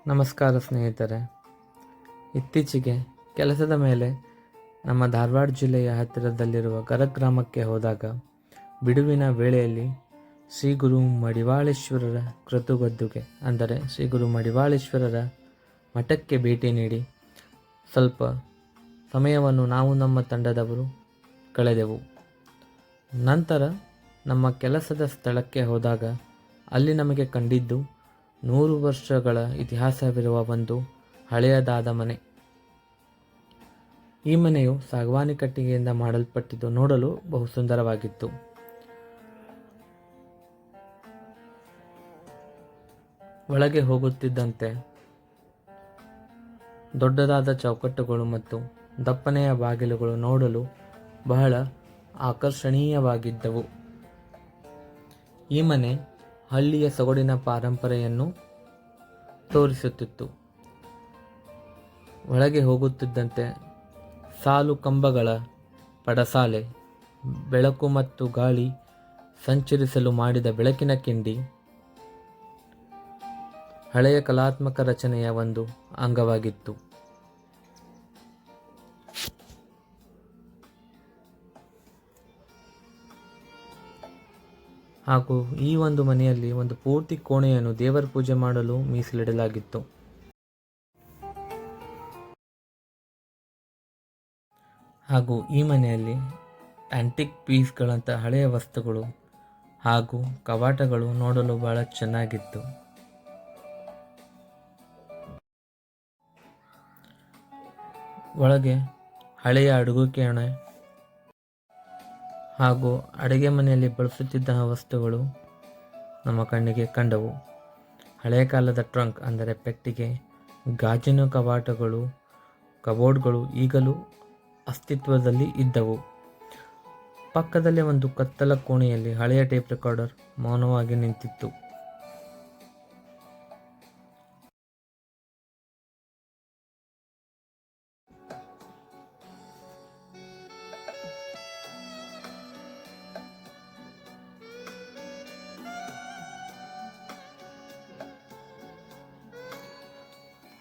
ನಮಸ್ಕಾರ ಸ್ನೇಹಿತರೆ. ಇತ್ತೀಚೆಗೆ ಕೆಲಸದ ಮೇಲೆ ನಮ್ಮ ಧಾರವಾಡ ಜಿಲ್ಲೆಯ ಹತ್ತಿರದಲ್ಲಿರುವ ಗರಗ್ ಗ್ರಾಮಕ್ಕೆ ಹೋದಾಗ ಬಿಡುವಿನ ವೇಳೆಯಲ್ಲಿ ಶ್ರೀ ಗುರು ಮಡಿವಾಳೇಶ್ವರರ ಕೃತುಗದ್ದುಗೆ ಅಂದರೆ ಶ್ರೀ ಗುರು ಮಡಿವಾಳೇಶ್ವರರ ಮಠಕ್ಕೆ ಭೇಟಿ ನೀಡಿ ಸ್ವಲ್ಪ ಸಮಯವನ್ನು ನಾವು ನಮ್ಮ ತಂಡದವರು ಕಳೆದೆವು. ನಂತರ ನಮ್ಮ ಕೆಲಸದ ಸ್ಥಳಕ್ಕೆ ಹೋದಾಗ ಅಲ್ಲಿ ನಮಗೆ ಕಂಡಿದ್ದು 100 ವರ್ಷಗಳ ಇತಿಹಾಸವಿರುವ ಒಂದು ಹಳೆಯದಾದ ಮನೆ. ಈ ಮನೆಯು ಸಾಗವಾನಿ ಕಟ್ಟಿಗೆಯಿಂದ ಮಾಡಲ್ಪಟ್ಟಿದ್ದು ನೋಡಲು ಬಹು ಸುಂದರವಾಗಿತ್ತು. ಒಳಗೆ ಹೋಗುತ್ತಿದ್ದಂತೆ ದೊಡ್ಡದಾದ ಚೌಕಟ್ಟುಗಳು ಮತ್ತು ದಪ್ಪನೆಯ ಬಾಗಿಲುಗಳು ನೋಡಲು ಬಹಳ ಆಕರ್ಷಣೀಯವಾಗಿದ್ದವು. ಈ ಮನೆ ಹಳ್ಳಿಯ ಸೊಗಡಿನ ಪರಂಪರೆಯನ್ನು ತೋರಿಸುತ್ತಿತ್ತು. ಒಳಗೆ ಹೋಗುತ್ತಿದ್ದಂತೆ ಸಾಲು ಕಂಬಗಳ ಪಡಸಾಲೆ, ಬೆಳಕು ಮತ್ತು ಗಾಳಿ ಸಂಚರಿಸಲು ಮಾಡಿದ ಬೆಳಕಿನ ಕಿಂಡಿ ಹಳೆಯ ಕಲಾತ್ಮಕ ರಚನೆಯ ಒಂದು ಅಂಗವಾಗಿತ್ತು. ಹಾಗೂ ಈ ಒಂದು ಮನೆಯಲ್ಲಿ ಒಂದು ಪೂರ್ತಿ ಕೋಣೆಯನ್ನು ದೇವರ ಪೂಜೆ ಮಾಡಲು ಮೀಸಲಿಡಲಾಗಿತ್ತು. ಹಾಗೂ ಈ ಮನೆಯಲ್ಲಿ ಆಂಟಿಕ್ ಪೀಸ್ಗಳಂಥ ಹಳೆಯ ವಸ್ತುಗಳು ಹಾಗೂ ಕವಾಟಗಳು ನೋಡಲು ಬಹಳ ಚೆನ್ನಾಗಿತ್ತು. ಒಳಗೆ ಹಳೆಯ ಅಡುಗೆ ಕೋಣೆ ಹಾಗೂ ಅಡುಗೆ ಮನೆಯಲ್ಲಿ ಬಳಸುತ್ತಿದ್ದ ವಸ್ತುಗಳು ನಮ್ಮ ಕಣ್ಣಿಗೆ ಕಂಡವು. ಹಳೆಯ ಕಾಲದ ಟ್ರಂಕ್ ಅಂದರೆ ಪೆಟ್ಟಿಗೆ, ಗಾಜಿನ ಕವಾಟಗಳು, ಕಬೋರ್ಡ್ಗಳು ಈಗಲೂ ಅಸ್ತಿತ್ವದಲ್ಲಿ ಇದ್ದವು. ಪಕ್ಕದಲ್ಲೇ ಒಂದು ಕತ್ತಲ ಕೋಣೆಯಲ್ಲಿ ಹಳೆಯ ಟೇಪ್ ರೆಕಾರ್ಡರ್ ಮೌನವಾಗಿ ನಿಂತಿತ್ತು.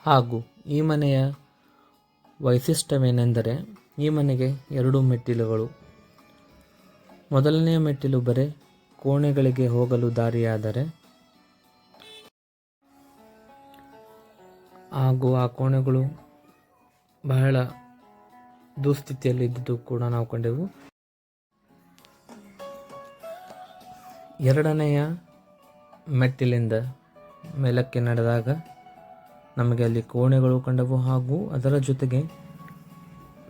ಹಾಗೂ ಈ ಮನೆಯ ವೈಶಿಷ್ಟ್ಯವೇನೆಂದರೆ ಈ ಮನೆಗೆ 2 ಮೆಟ್ಟಿಲುಗಳು. ಮೊದಲನೆಯ ಮೆಟ್ಟಿಲು ಬರೀ ಕೋಣೆಗಳಿಗೆ ಹೋಗಲು ದಾರಿಯಾದರೆ ಹಾಗೂ ಆ ಕೋಣೆಗಳು ಬಹಳ ದುಸ್ಥಿತಿಯಲ್ಲಿದ್ದುದು ಕೂಡ ನಾವು ಕಂಡೆವು. ಎರಡನೆಯ ಮೆಟ್ಟಿಲಿಂದ ಮೇಲಕ್ಕೆ ನಡೆದಾಗ ನಮಗೆ ಅಲ್ಲಿ ಕೋಣೆಗಳು ಕಂಡವು ಹಾಗೂ ಅದರ ಜೊತೆಗೆ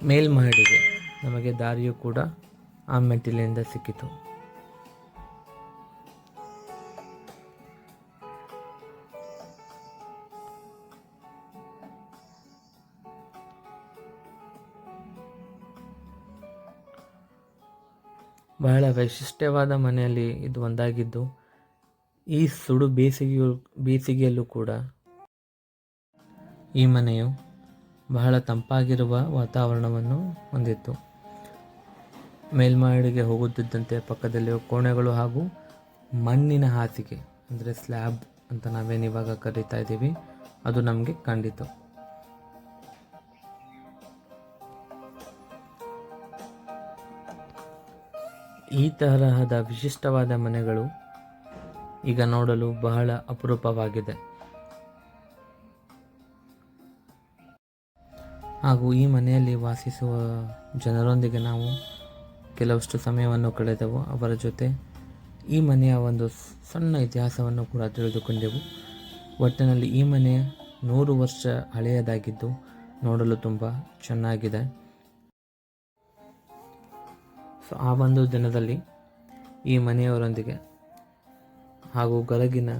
ಮೇಲ್ಮಹಡಿಗೆ ನಮಗೆ ದಾರಿಯೂ ಕೂಡ ಆ ಮೆಟ್ಟಿಲಿನಿಂದ ಸಿಕ್ಕಿತು. ಬಹಳ ವೈಶಿಷ್ಟ್ಯವಾದ ಮನೆಯಲ್ಲಿ ಇದು ಒಂದಾಗಿದ್ದು ಈ ಸುಡು ಬೇಸಿಗೆಯಲ್ಲೂ ಕೂಡ ಈ ಮನೆಯು ಬಹಳ ತಂಪಾಗಿರುವ ವಾತಾವರಣವನ್ನು ಹೊಂದಿತ್ತು. ಮೇಲ್ಮಹಡಿಗೆ ಹೋಗುತ್ತಿದ್ದಂತೆ ಪಕ್ಕದಲ್ಲಿ ಕೋಣೆಗಳು ಹಾಗೂ ಮಣ್ಣಿನ ಹಾಸಿಗೆ ಅಂದರೆ ಸ್ಲ್ಯಾಬ್ ಅಂತ ನಾವೇನಿವಾಗ ಕರೀತಾ ಇದ್ದೀವಿ ಅದು ನಮಗೆ ಕಂಡಿತು. ಈ ತರಹದ ವಿಶಿಷ್ಟವಾದ ಮನೆಗಳು ಈಗ ನೋಡಲು ಬಹಳ ಅಪರೂಪವಾಗಿದೆ. ಹಾಗೂ ಈ ಮನೆಯಲ್ಲಿ ವಾಸಿಸುವ ಜನರೊಂದಿಗೆ ನಾವು ಕೆಲವಷ್ಟು ಸಮಯವನ್ನು ಕಳೆದೆವು. ಅವರ ಜೊತೆ ಈ ಮನೆಯ ಒಂದು ಸಣ್ಣ ಇತಿಹಾಸವನ್ನು ಕೂಡ ತಿಳಿದುಕೊಂಡೆವು. ಒಟ್ಟಿನಲ್ಲಿ ಈ ಮನೆ 100 ವರ್ಷ ಹಳೆಯದಾಗಿದ್ದು ನೋಡಲು ತುಂಬ ಚೆನ್ನಾಗಿದೆ. ಆ ಒಂದು ದಿನದಲ್ಲಿ ಈ ಮನೆಯವರೊಂದಿಗೆ ಹಾಗೂ ಗರಗಿನ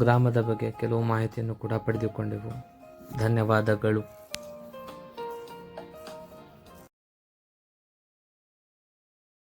ಗ್ರಾಮದ ಬಗ್ಗೆ ಕೆಲವು ಮಾಹಿತಿಯನ್ನು ಕೂಡ ಪಡೆದುಕೊಂಡೆವು. ಧನ್ಯವಾದಗಳು.